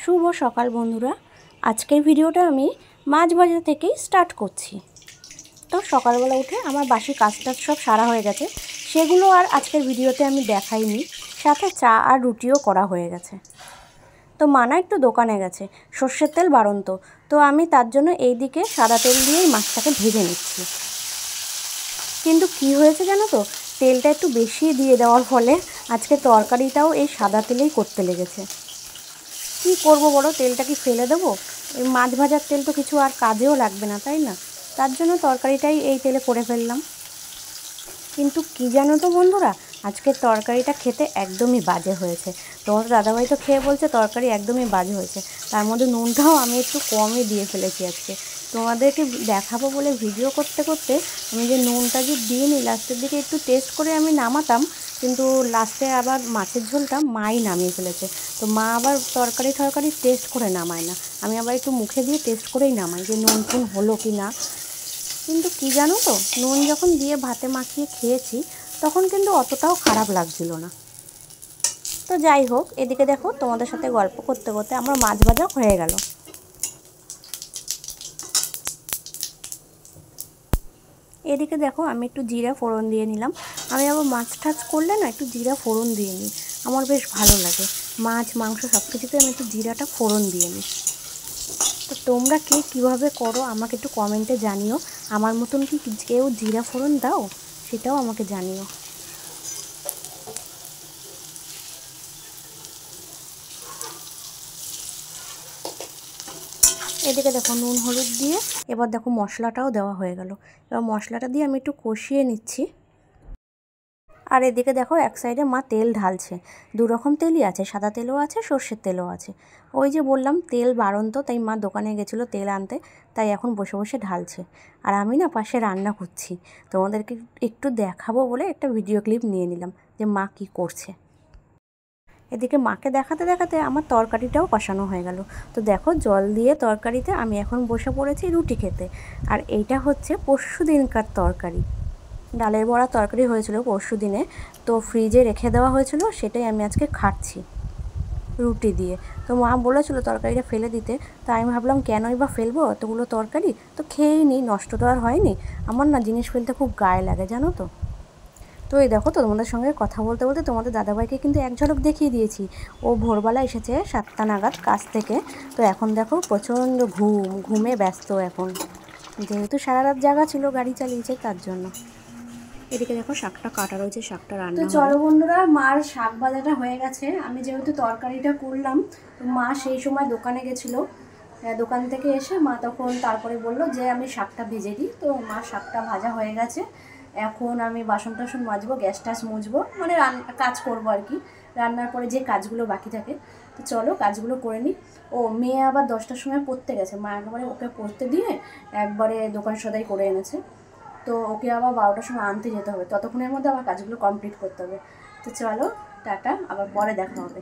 শুভ সকাল বন্ধুরা। আজকের ভিডিওটা আমি মাছ ভাজা থেকেই স্টার্ট করছি। তো সকালবেলা উঠে আমার বাসি কাজটা সব সারা হয়ে গেছে, সেগুলো আর আজকের ভিডিওতে আমি দেখাইনি। সাথে চা আর রুটিও করা হয়ে গেছে। তো মানা একটু দোকানে গেছে, সর্ষের তেল বাড়ন্ত, তো আমি তার জন্য এই দিকে সাদা তেল দিয়েই মাছটাকে ভেজে নিচ্ছি। কিন্তু কি হয়েছে জানো তো, তেলটা একটু বেশি দিয়ে দেওয়ার ফলে আজকে তরকারিটাও এই সাদা তেলেই করতে লেগেছে। কি করব বলো, তেলটা কি ফেলে দেবো? এই মাছ ভাজার তেল তো কিছু আর কাজেও লাগবে না, তাই না? তার জন্য তরকারিটাই এই তেলে করে ফেললাম। কিন্তু কি জানো তো বন্ধুরা, আজকের তরকারিটা খেতে একদমই বাজে হয়েছে। তোমার দাদাভাই তো খেয়ে বলছে তরকারি একদমই বাজে হয়েছে। তার মধ্যে নুনটাও আমি একটু কমই দিয়ে ফেলেছি আজকে। তোমাদেরকে দেখাবো বলে ভিডিও করতে করতে আমি যে নুনটা যে দিইনি, লাস্টের দিকে একটু টেস্ট করে আমি নামাতাম, কিন্তু লাস্টে আবার মাছের ঝোলটা মাই নামিয়ে ফেলেছে। তো মা আবার তরকারি টেস্ট করে নামায় না, আমি আবার একটু মুখে দিয়ে টেস্ট করেই নামাই যে নুন টুন হলো কি না। কিন্তু কি জানো তো, নুন যখন দিয়ে ভাতে মাখিয়ে খেয়েছি তখন কিন্তু অতটাও খারাপ লাগছিল না। তো যাই হোক, এদিকে দেখো তোমাদের সাথে গল্প করতে করতে আমার মাছ ভাজা হয়ে গেল। এদিকে দেখো আমি একটু জিরা ফোড়ন দিয়ে নিলাম। আমি আবার মাছ টাছ করলে না একটু জিরা ফোড়ন দিয়ে নিই, আমার বেশ ভালো লাগে। মাছ মাংস সব কিছুতে আমি একটু জিরাটা ফোড়ন দিয়ে নিই। তো তোমরা কে কীভাবে করো আমাকে একটু কমেন্টে জানিও। আমার মতন কি কেউ জিরা ফোড়ন দাও, সেটাও আমাকে জানিও। এদিকে দেখো নুন হলুদ দিয়ে এবার দেখো মশলাটাও দেওয়া হয়ে গেল। এবার মশলাটা দিয়ে আমি একটু কষিয়ে নিচ্ছি। আর এদিকে দেখো এক সাইডে মা তেল ঢালছে। দু রকম তেলই আছে, সাদা তেলও আছে, সর্ষের তেলও আছে। ওই যে বললাম তেল বাড়ন্ত, তাই মা দোকানে গেছিলো তেল আনতে, তাই এখন বসে বসে ঢালছে। আর আমি না পাশে রান্না করছি, তোমাদেরকে একটু দেখাবো বলে একটা ভিডিও ক্লিপ নিয়ে নিলাম যে মা কি করছে। এদিকে মাকে দেখাতে দেখাতে আমার তরকারিটাও কষানো হয়ে গেল। তো দেখো জল দিয়ে তরকারিতে আমি এখন বসে পড়েছি রুটি খেতে। আর এইটা হচ্ছে পরশু দিনকার তরকারি, ডালের বড়া তরকারি হয়েছিল পরশু দিনে, তো ফ্রিজে রেখে দেওয়া হয়েছিল, সেটাই আমি আজকে খাচ্ছি রুটি দিয়ে। তো মা বলেছিল তরকারিটা ফেলে দিতে, তো আমি ভাবলাম কেনই বা ফেলবো, এতগুলো তরকারি তো খেয়েই নিই, নষ্ট তো আর হয়নি। আমার না জিনিস ফেলতে খুব গায়ে লাগে জানো তো। তো এই দেখো তো তোমাদের সঙ্গে কথা বলতে বলতে তোমাদের দাদাভাইকে কিন্তু এক ঝলক দেখিয়ে দিয়েছি। ও ভোরবেলা এসেছে 7টা নাগাদ কাজ থেকে। তো এখন দেখো প্রচণ্ড ঘুমে ব্যস্ত এখন, যেহেতু সারা রাত জাগা ছিল, গাড়ি চালিয়েছে তার জন্য। এদিকে দেখো শাকটা কাটা রয়েছে, শাকটা রান্না। তো চলো বন্ধুরা, মার শাক ভাজাটা হয়ে গেছে। আমি যেহেতু তরকারিটা করলাম, তো মা সেই সময় দোকানে গেছিলো। দোকান থেকে এসে মা তখন তারপরে বলল যে আমি শাকটা ভেজে দিই। তো মা শাকটা ভাজা হয়ে গেছে। এখন আমি বাসন টাসন মাজবো, গ্যাস ট্যাস মুছবো, মানে কাজ করবো আর কি, রান্নার পরে যে কাজগুলো বাকি থাকে। তো চলো কাজগুলো করে নিই। ও মেয়ে আবার 10টার সময় পড়তে গেছে, মা একবারে ওকে পড়তে দিয়ে একবারে দোকান সদাই করে এনেছে। তো ওকে আবার 12টার সময় আনতে যেতে হবে, ততক্ষণের মধ্যে আমার কাজগুলো কমপ্লিট করতে হবে। তো চলো টাটা, আবার পরে দেখা হবে।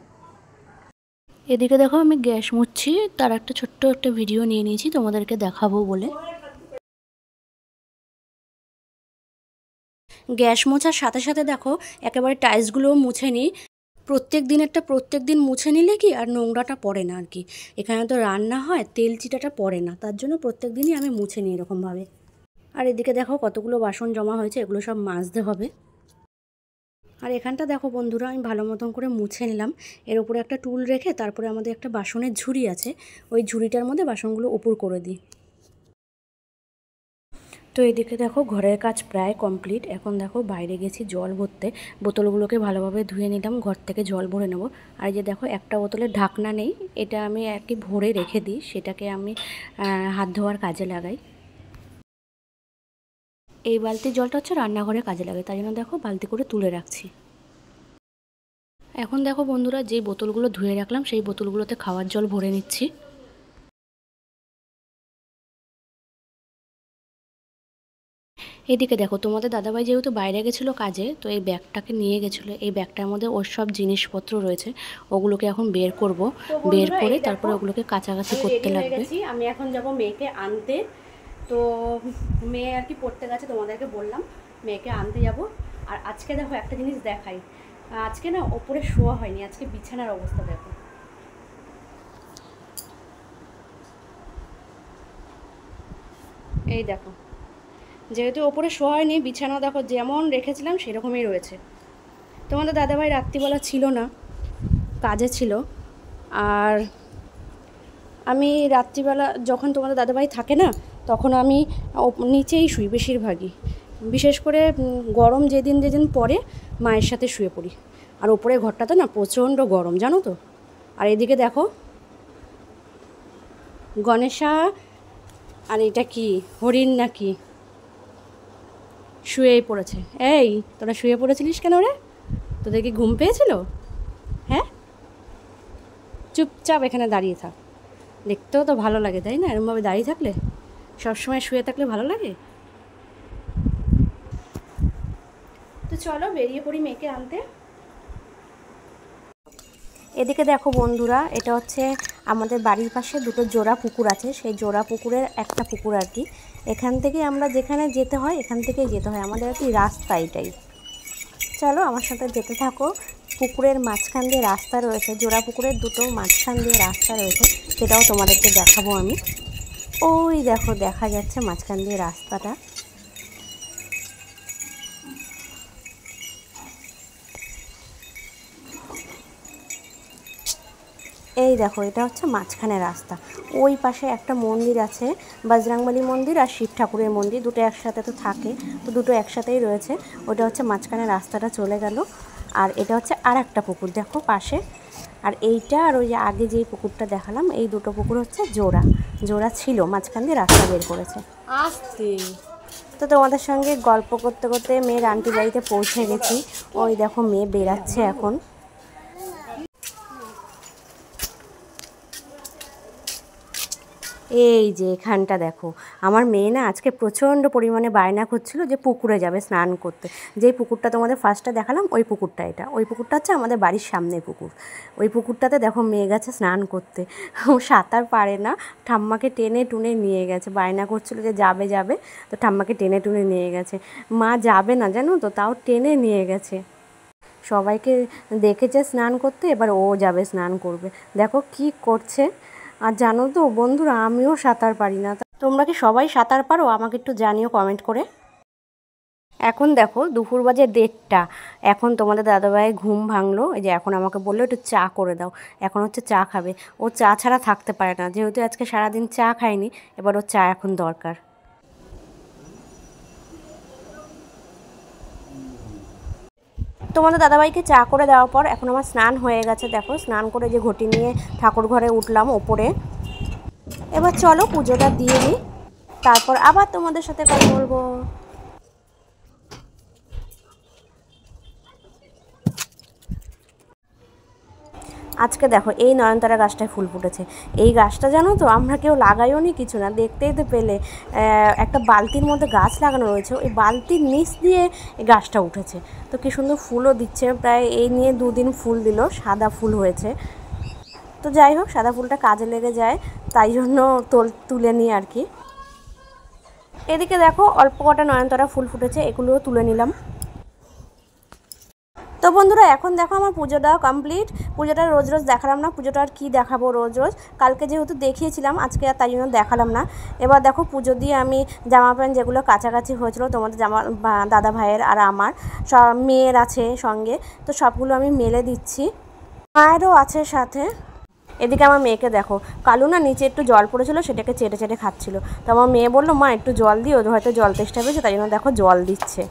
এদিকে দেখো আমি গ্যাস মুছছি, তার একটা ছোট্ট একটা ভিডিও নিয়ে নিয়েছি তোমাদেরকে দেখাবো বলে। গ্যাস মোছার সাথে সাথে দেখো একেবারে টাইলসগুলোও মুছে নিই। প্রত্যেক দিন মুছে নিলে কি আর নোংরাটা পড়ে না আর কি। এখানে তো রান্না হয়, তেল চিটাটা পড়ে না, তার জন্য প্রত্যেক দিনই আমি মুছে নিই এরকমভাবে। আর এদিকে দেখো কতগুলো বাসন জমা হয়েছে, এগুলো সব মাজতে হবে। আর এখানটা দেখো বন্ধুরা আমি ভালো মতন করে মুছে নিলাম। এর উপরে একটা টুল রেখে তারপরে আমাদের একটা বাসনের ঝুড়ি আছে, ওই ঝুড়িটার মধ্যে বাসনগুলো উপর করে দিই। তো এদিকে দেখো ঘরের কাজ প্রায় কমপ্লিট। এখন দেখো বাইরে গেছি জল ভরতে, বোতলগুলোকে ভালোভাবে ধুয়ে নিলাম, ঘর থেকে জল ভরে নেব। আর যে দেখো একটা বোতলের ঢাকনা নেই, এটা আমি আর কি ভরে রেখে দিই, সেটাকে আমি হাত ধোয়ার কাজে লাগাই। এই বালতির জলটা হচ্ছে রান্নাঘরে কাজে লাগে, তাই জন্য দেখো বালতি করে তুলে রাখছি। এখন দেখো বন্ধুরা যেই বোতলগুলো ধুয়ে রাখলাম সেই বোতলগুলোতে খাওয়ার জল ভরে নিচ্ছি। এদিকে দেখো তোমাদের দাদাভাই যেহেতু বাইরে গেছিলো কাজে, তো এই ব্যাগটাকে নিয়ে গেছিলো। এই ব্যাগটার মধ্যে ওর সব জিনিসপত্র রয়েছে, ওগুলোকে এখন বের করব, বের করে তারপরে ওগুলোকে কাছাকাছি করতে লাগবে। আমি এখন যাব মেয়েকে আনতে। তো মেয়ে আর কি পড়তে গেছে, তোমাদেরকে বললাম মেয়েকে আনতে যাব। আর আজকে দেখো একটা জিনিস দেখাই, আজকে না ওপরে শোয়া হয়নি, আজকে বিছানার অবস্থা দেখো। এই দেখো, যেহেতু ওপরে শোয়া হয়নি, বিছানা দেখো যেমন রেখেছিলাম সেরকমই রয়েছে। তোমাদের দাদাভাই রাত্রিবেলা ছিল না, কাজে ছিল। আর আমি রাত্রিবেলা যখন তোমাদের দাদাভাই থাকে না, তখন আমি নিচেই শুই বেশিরভাগই। বিশেষ করে গরম যেদিন পড়ে মায়ের সাথে শুয়ে পড়ি। আর ওপরের ঘরটাতে না প্রচণ্ড গরম, জানো তো। আর এদিকে দেখো গণেশা, আর এটা কি হরিণ নাকি, শুয়েই পড়েছে। এই তোরা শুয়ে পড়েছিলিস কেন রে? তোদের কি ঘুম পেয়েছিল? হ্যাঁ, চুপচাপ এখানে দাঁড়িয়ে থাক। দেখতেও তো ভালো লাগে, তাই না? এরমভাবে দাঁড়িয়ে থাকলে, সবসময় শুয়ে থাকলে ভালো লাগে। তো চলো বেরিয়ে পড়ি মেয়েকে আনতে। এদিকে দেখো বন্ধুরা, এটা হচ্ছে আমাদের বাড়ির পাশে দুটো জোড়া পুকুর আছে, সেই জোড়া পুকুরের একটা পুকুর আর কি। এখান থেকে আমরা যেখানে যেতে হয় এখান থেকেই যেতে হয়, আমাদের আর কি রাস্তা এটাই। চলো আমার সাথে যেতে থাকো। পুকুরের মাঝখান দিয়ে রাস্তা রয়েছে, জোড়া পুকুরের দুটো মাঝখান দিয়ে রাস্তা রয়েছে, সেটাও তোমাদেরকে দেখাবো আমি। ওই দেখো দেখা যাচ্ছে মাঝখান দিয়ে রাস্তাটা। এই দেখো এটা হচ্ছে মাঝখানে রাস্তা। ওই পাশে একটা মন্দির আছে, বজরংবলী মন্দির আর শিব ঠাকুরের মন্দির, দুটো একসাথে তো থাকে, তো দুটো একসাথেই রয়েছে। ওটা হচ্ছে মাঝখানে রাস্তাটা চলে গেল। আর এটা হচ্ছে আর একটা পুকুর দেখো পাশে। আর এইটা আর ওই যে আগে যেই পুকুরটা দেখালাম, এই দুটো পুকুর হচ্ছে জোড়া জোড়া ছিল, মাঝখান দিয়ে রাস্তা বের করেছে। আসতে তো তোমাদের সঙ্গে গল্প করতে করতে মেয়ের আন্টি বাড়িতে পৌঁছে গেছি। ওই দেখো মেয়ে বেরাচ্ছে এখন। এই যে এখানটা দেখো, আমার মেয়ে না আজকে প্রচণ্ড পরিমাণে বায়না করছিল যে পুকুরে যাবে স্নান করতে। যেই পুকুরটা তোমাদের ফার্স্টে দেখালাম ওই পুকুরটা, এটা ওই পুকুরটা হচ্ছে আমাদের বাড়ির সামনে পুকুর। ওই পুকুরটাতে দেখো মেয়ে গেছে স্নান করতে। ও সাঁতার পারে না, ঠাম্মাকে টেনে টুনে নিয়ে গেছে, বায়না করছিল যে যাবে যাবে, তো ঠাম্মাকে টেনে টুনে নিয়ে গেছে। মা যাবে না জানো তো, তাও টেনে নিয়ে গেছে। সবাইকে দেখেছে স্নান করতে, এবার ও যাবে স্নান করবে। দেখো কি করছে। আর জানো তো বন্ধুরা, আমিও সাঁতার পারি না। তোমরা কি সবাই সাঁতার পারো? আমাকে একটু জানিও কমেন্ট করে। এখন দেখো দুপুর বাজে 1:30। এখন তোমাদের দাদাভাই ঘুম ভাঙলো, এই যে এখন আমাকে বললো একটু চা করে দাও। এখন হচ্ছে চা খাবে। ও চা ছাড়া থাকতে পারে না, যেহেতু আজকে সারাদিন চা খায়নি, এবার ওর চা এখন দরকার। তোমাদের দাদাভাইকে চা করে দেওয়ার পর এখন আমার স্নান হয়ে গেছে। দেখো স্নান করে যে ঘটি নিয়ে ঠাকুর ঘরে উঠলাম ওপরে। এবার চলো পুজোটা দিয়ে দিই, তারপর আবার তোমাদের সাথে কথা বলবো। আজকে দেখো এই নয়নতারা গাছটায় ফুল ফুটেছে। এই গাছটা জানো তো আমরা কেউ লাগাইও নি কিছু না, দেখতেই তো পেলে একটা বালতির মধ্যে গাছ লাগানো রয়েছে, ওই বালতির নিচ দিয়ে এই গাছটা উঠেছে। তো কী সুন্দর ফুলও দিচ্ছে, প্রায় এই নিয়ে 2 দিন ফুল দিল, সাদা ফুল হয়েছে। তো যাই হোক, সাদা ফুলটা কাজে লেগে যায়, তাই জন্য তুলে নিই আর কি। এদিকে দেখো অল্প কটা নয়নতারা ফুল ফুটেছে, এগুলোও তুলে নিলাম। তো বন্ধুরা এখন দেখো আমার পুজোটা কমপ্লিট। পুজোটা রোজ রোজ দেখালাম না, পুজোটা আর কী দেখাবো রোজ রোজ, কালকে যেহেতু দেখিয়েছিলাম আজকে আর তাই জন্য দেখালাম না। এবার দেখো পুজো দিয়ে আমি জামা প্যান্ট যেগুলো কাছাকাছি হয়েছিল তোমাদের দাদা ভাইয়ের আর আমার, সব মেয়ের আছে সঙ্গে, তো সবগুলো আমি মেলে দিচ্ছি, মায়েরও আছে সাথে। এদিকে আমার মেয়েকে দেখো, কালু না নিচে একটু জল পড়েছিল, সেটাকে চেটে চেটে খাচ্ছিল। তো আমার মেয়ে বললো মা একটু জল দিও, হয়তো জল তেষ্টা পেয়েছে, তাই জন্য দেখো জল দিচ্ছে।